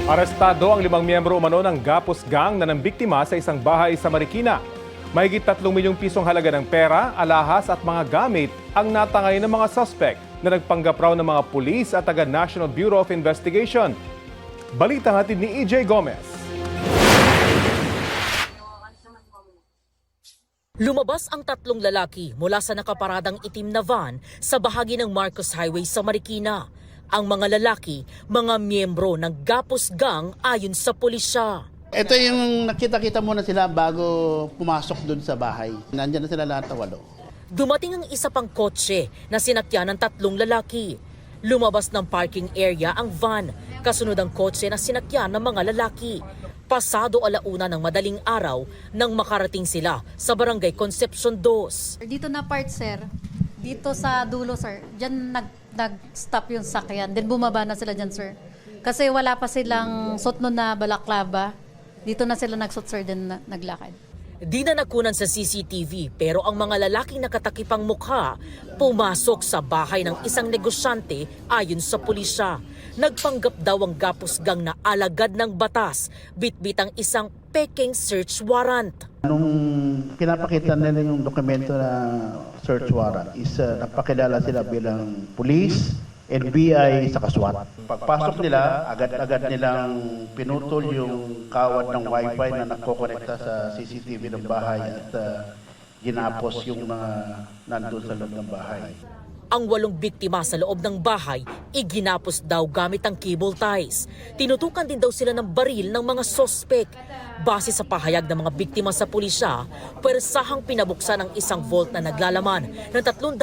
Arestado ang 5 miyembro umano ng Gapos Gang na nambiktima sa isang bahay sa Marikina. Mahigit 3 milyong pisong halaga ng pera, alahas at mga gamit ang natangay ng mga suspect na nagpanggap raw ng mga pulis at taga National Bureau of Investigation. Balita hatid ni EJ Gomez. Lumabas ang 3 lalaki mula sa nakaparadang itim na van sa bahagi ng Marcos Highway sa Marikina. Ang mga lalaki, mga miyembro ng Gapos Gang ayon sa pulisya. Ito yung nakita-kita muna sila bago pumasok dun sa bahay. Nandiyan na sila lahat na 8. Dumating ang isa pang kotse na sinakyan ng 3 lalaki. Lumabas ng parking area ang van, kasunod ang kotse na sinakyan ng mga lalaki. Pasado 1:00 ng madaling araw nang makarating sila sa Barangay Concepcion 2. Dito na part, sir. Dito sa dulo, sir. Diyan nag-stop yung sakyan. Then bumaba na sila dyan, sir. Kasi wala pa silang suot nun na balaklava. Dito na sila nagsuot, sir, then naglakad. Di na nakunan sa CCTV pero ang mga lalaking nakatakipang mukha pumasok sa bahay ng isang negosyante ayon sa pulisya. Nagpanggap daw ang Gapos Gang na alagad ng batas, bitbit ang isang peking search warrant. Nung pinapakita nila yung dokumento na search warrant is napakilala sila bilang police, NBI sa SWAT. Pagpasok nila, agad-agad nilang pinutol yung kawad ng wifi na nakokonekta sa CCTV ng bahay at ginapos yung mga nandun sa loob ng bahay. Ang 8 biktima sa loob ng bahay, iginapos daw gamit ang cable ties. Tinutukan din daw sila ng baril ng mga sospek. Base sa pahayag ng mga biktima sa pulisya, pwersahang pinabuksan ang isang vault na naglalaman ng 300,000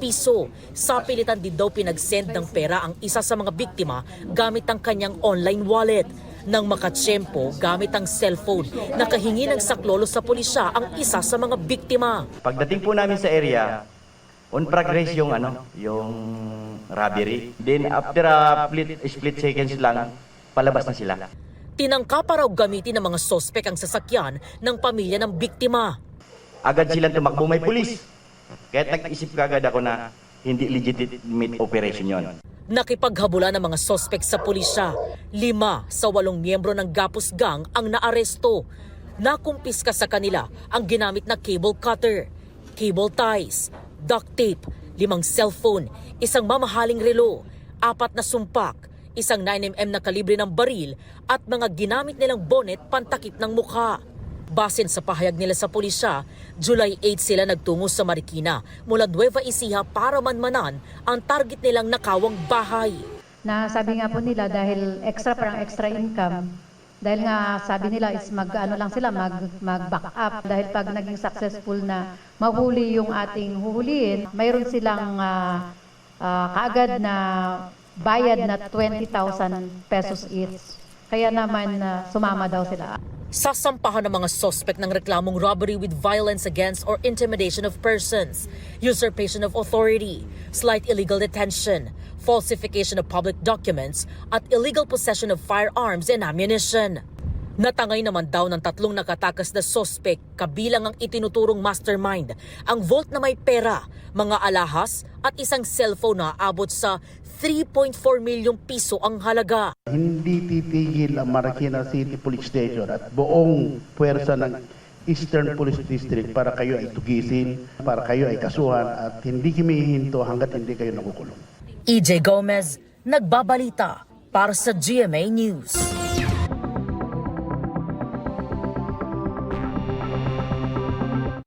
piso. Sa pilitan din daw pinag-send ng pera ang isa sa mga biktima gamit ang kanyang online wallet. Nang makatsyempo gamit ang cellphone, nakahingi ng saklolo sa pulisya ang isa sa mga biktima. Pagdating po namin sa area, on progress yung robbery. Then after a split seconds lang, palabas na sila. Tinangka pa raw gamitin ng mga sospek ang sasakyan ng pamilya ng biktima. Agad silang tumakbo, may pulis. Kahit nag-isip kagad ako na hindi legitimate operation yon. Nakipaghabula ng mga sospek sa pulisya. 5 sa 8 miyembro ng Gapos Gang ang naaresto. Nakumpiska sa kanila ang ginamit na cable cutter, cable ties, duct tape, 5 cellphone, isang mamahaling relo, 4 na sumpak, isang 9mm na kalibre ng baril at mga ginamit nilang bonnet pantakip ng mukha. Basin sa pahayag nila sa pulisya, July 8 sila nagtungo sa Marikina mula Nueva Ecija para manmanan ang target nilang nakawang bahay. Na sabi nga po nila dahil parang extra income, dahil nga sabi nila is mag-back up. Dahil pag naging successful na mahuli yung ating huhulihin, mayroon silang kaagad na bayad na 20,000 pesos each. Kaya naman sumama daw sila. Sasampahan ng mga sospek ng reklamong robbery with violence against or intimidation of persons, usurpation of authority, slight illegal detention, falsification of public documents, at illegal possession of firearms and ammunition. Natangay naman daw ng 3 nakatakas na sospek kabilang ang itinuturong mastermind, ang vault na may pera, mga alahas at isang cellphone na aabot sa 3.4 milyong piso ang halaga. Hindi titigil ang Marikina City Police Station at buong puwersa ng Eastern Police District para kayo ay tugisin, para kayo ay kasuhan at hindi kami hihinto hanggat hindi kayo nakukulong. EJ Gomez, nagbabalita para sa GMA News.